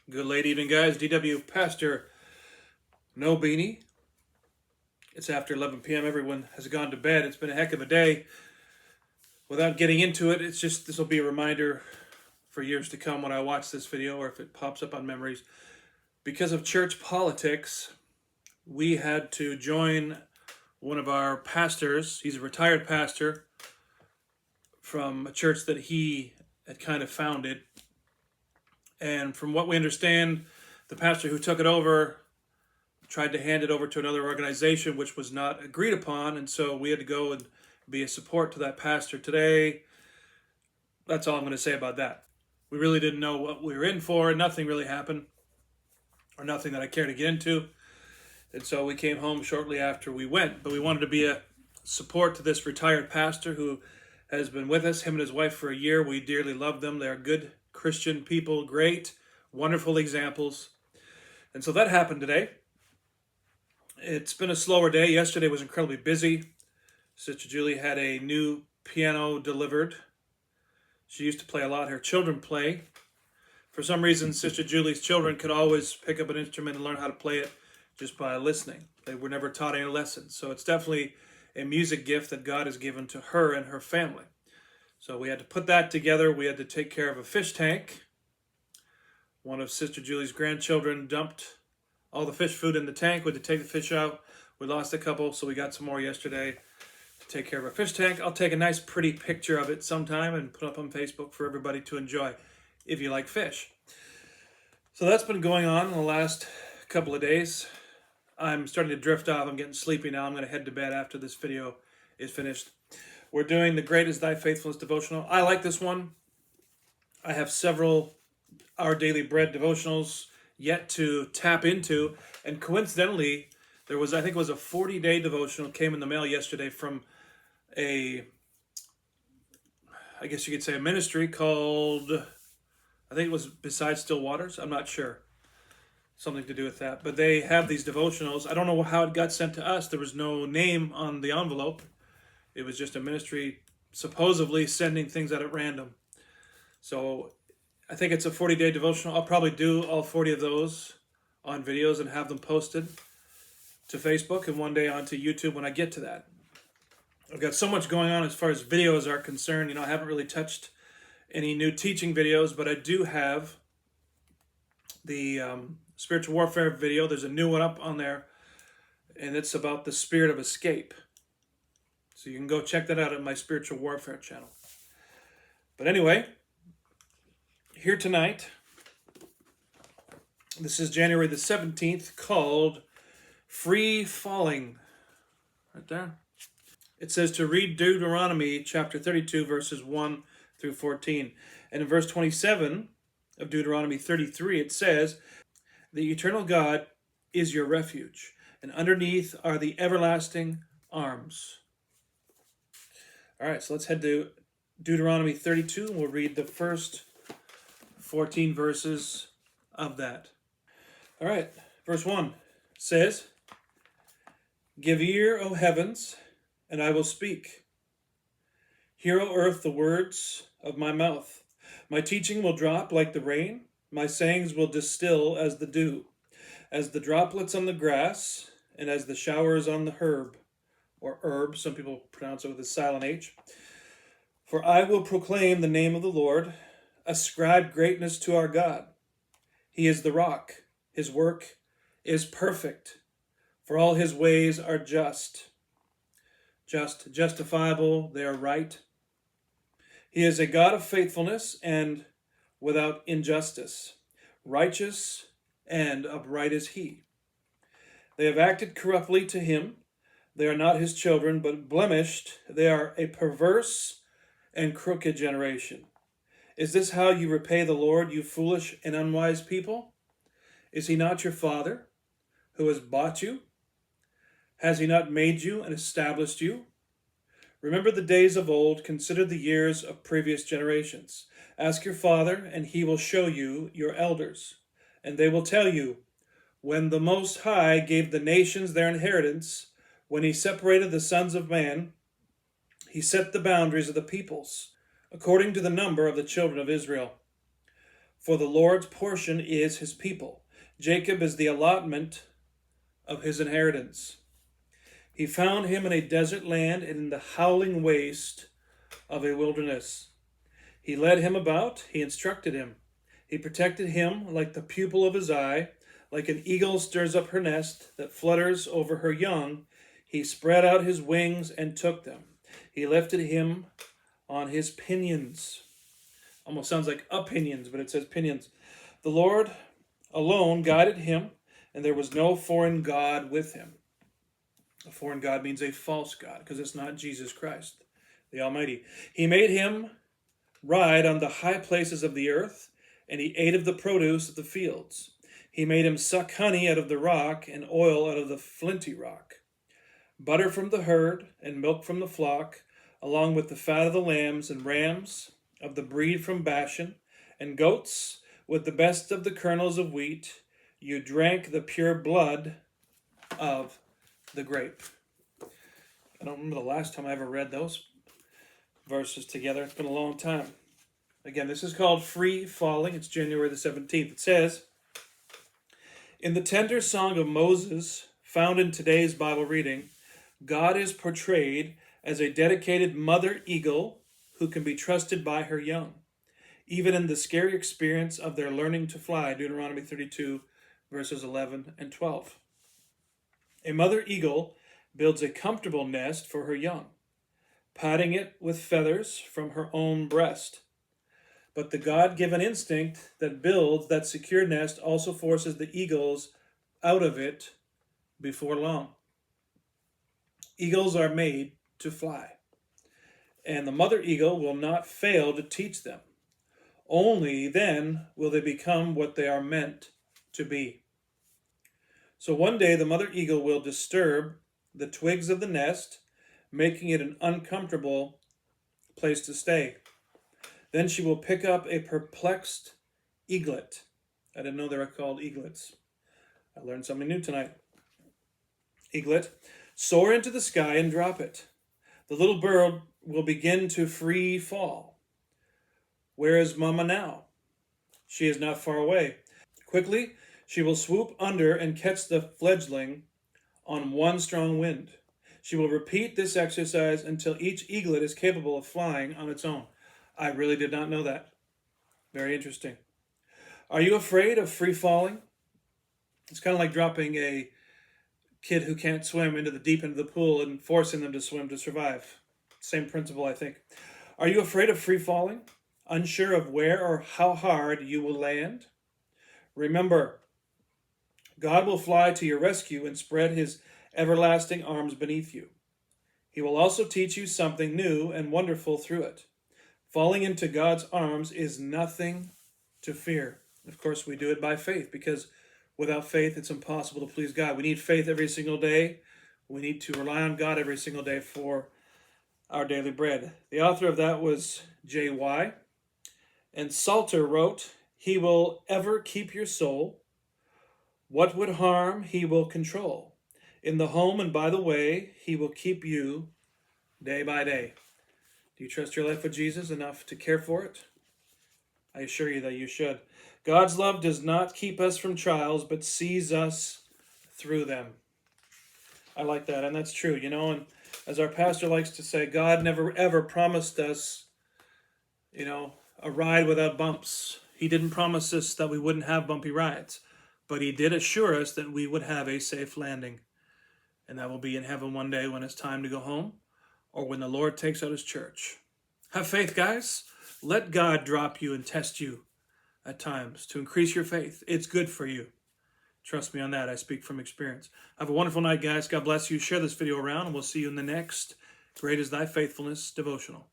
Good late evening, guys. DW Pastor No Beanie. It's after 11 p.m. Everyone has gone to bed. It's been a heck of a day. Without getting into it, it's just this will be a reminder for years to come when I watch this video or if it pops up on memories. Because of church politics, we had to join one of our pastors. He's a retired pastor from a church that he had kind of founded. And from what we understand, the pastor who took it over tried to hand it over to another organization, which was not agreed upon. And so we had to go and be a support to that pastor today. That's all I'm going to say about that. We really didn't know what we were in for. Nothing really happened, or nothing that I care to get into. And so we came home shortly after we went. But we wanted to be a support to this retired pastor who has been with us, him and his wife, for a year. We dearly love them. They're good Christian people, great, wonderful examples. And so that happened today. It's been a slower day. Yesterday was incredibly busy. Sister Julie had a new piano delivered. She used to play a lot. Her children play. For some reason, Sister Julie's children could always pick up an instrument and learn how to play it just by listening. They were never taught any lessons. So it's definitely a music gift that God has given to her and her family. So we had to put that together. We had to take care of a fish tank. One of Sister Julie's grandchildren dumped all the fish food in the tank. We had to take the fish out. We lost a couple, so we got some more yesterday to take care of our fish tank. I'll take a nice pretty picture of it sometime and put up on Facebook for everybody to enjoy if you like fish. So that's been going on in the last couple of days. I'm starting to drift off. I'm getting sleepy now. I'm going to head to bed after this video is finished. We're doing the Great is Thy Faithfulness devotional. I like this one. I have several Our Daily Bread devotionals yet to tap into. And coincidentally, there was, I think it was a 40-day devotional came in the mail yesterday from I guess you could say a ministry called, I think it was Beside Still Waters. I'm not sure. Something to do with that. But they have these devotionals. I don't know how it got sent to us. There was no name on the envelope. It was just a ministry supposedly sending things out at random. So I think it's a 40-day devotional. I'll probably do all 40 of those on videos and have them posted to Facebook and one day onto YouTube when I get to that. I've got so much going on as far as videos are concerned. I haven't really touched any new teaching videos, but I do have the spiritual warfare video. There's a new one up on there, and it's about the spirit of escape. So you can go check that out at my spiritual warfare channel. But anyway, here tonight, this is January the 17th, called Free Falling. Right there. It says to read Deuteronomy chapter 32, verses 1 through 14. And in verse 27 of Deuteronomy 33, it says, "The eternal God is your refuge, and underneath are the everlasting arms." All right, so let's head to Deuteronomy 32, and we'll read the first 14 verses of that. All right, verse 1 says, "Give ear, O heavens, and I will speak. Hear, O earth, the words of my mouth. My teaching will drop like the rain. My sayings will distill as the dew, as the droplets on the grass, and as the showers on the herb," or herb, some people pronounce it with a silent H. "For I will proclaim the name of the Lord, ascribe greatness to our God. He is the rock, his work is perfect, for all his ways are just, justifiable, they are right. He is a God of faithfulness and without injustice. Righteous and upright is he. They have acted corruptly to him. They are not his children, but blemished. They are a perverse and crooked generation. Is this how you repay the Lord, you foolish and unwise people? Is he not your father, who has bought you? Has he not made you and established you? Remember the days of old, consider the years of previous generations. Ask your father, and he will show you your elders, and they will tell you, when the Most High gave the nations their inheritance, when he separated the sons of man, he set the boundaries of the peoples, according to the number of the children of Israel. For the Lord's portion is his people. Jacob is the allotment of his inheritance. He found him in a desert land and in the howling waste of a wilderness. He led him about, he instructed him. He protected him like the pupil of his eye, like an eagle stirs up her nest that flutters over her young. He spread out his wings and took them. He lifted him on his pinions. Almost sounds like opinions, but it says pinions. The Lord alone guided him, and there was no foreign god with him. A foreign god means a false god, because it's not Jesus Christ, the Almighty. He made him ride on the high places of the earth, and he ate of the produce of the fields. He made him suck honey out of the rock, and oil out of the flinty rock. Butter from the herd, and milk from the flock, along with the fat of the lambs and rams of the breed from Bashan, and goats with the best of the kernels of wheat. You drank the pure blood of the grape. I don't remember the last time I ever read those verses together. It's been a long time. Again, this is called Free Falling. It's January the 17th. It says, in the tender song of Moses, found in today's Bible reading, God is portrayed as a dedicated mother eagle who can be trusted by her young, even in the scary experience of their learning to fly, Deuteronomy 32, verses 11 and 12. A mother eagle builds a comfortable nest for her young, padding it with feathers from her own breast. But the God-given instinct that builds that secure nest also forces the eagles out of it before long. Eagles are made to fly, and the mother eagle will not fail to teach them. Only then will they become what they are meant to be. So one day the mother eagle will disturb the twigs of the nest, making it an uncomfortable place to stay. Then she will pick up a perplexed eaglet. I didn't know they were called eaglets. I learned something new tonight. Eaglet. Soar into the sky and drop it. The little bird will begin to free fall. Where is Mama now? She is not far away. Quickly, she will swoop under and catch the fledgling on one strong wind. She will repeat this exercise until each eaglet is capable of flying on its own. I really did not know that. Very interesting. Are you afraid of free falling? It's kind of like dropping a kid who can't swim into the deep end of the pool and forcing them to swim to survive. Same principle, I think. Are you afraid of free falling? Unsure of where or how hard you will land? Remember, God will fly to your rescue and spread his everlasting arms beneath you. He will also teach you something new and wonderful through it. Falling into God's arms is nothing to fear. Of course, we do it by faith, because without faith, it's impossible to please God. We need faith every single day. We need to rely on God every single day for our daily bread. The author of that was J.Y. And Salter wrote, he will ever keep your soul. What would harm, he will control. In the home and by the way, he will keep you day by day. Do you trust your life with Jesus enough to care for it? I assure you that you should. God's love does not keep us from trials, but sees us through them. I like that, and that's true, and as our pastor likes to say, God never ever promised us, a ride without bumps. He didn't promise us that we wouldn't have bumpy rides, but he did assure us that we would have a safe landing. And that will be in heaven one day when it's time to go home, or when the Lord takes out his church. Have faith, guys. Let God drop you and test you at times to increase your faith. It's good for you. Trust me on that. I speak from experience. Have a wonderful night, guys. God bless you. Share this video around, and we'll see you in the next Great is Thy Faithfulness devotional.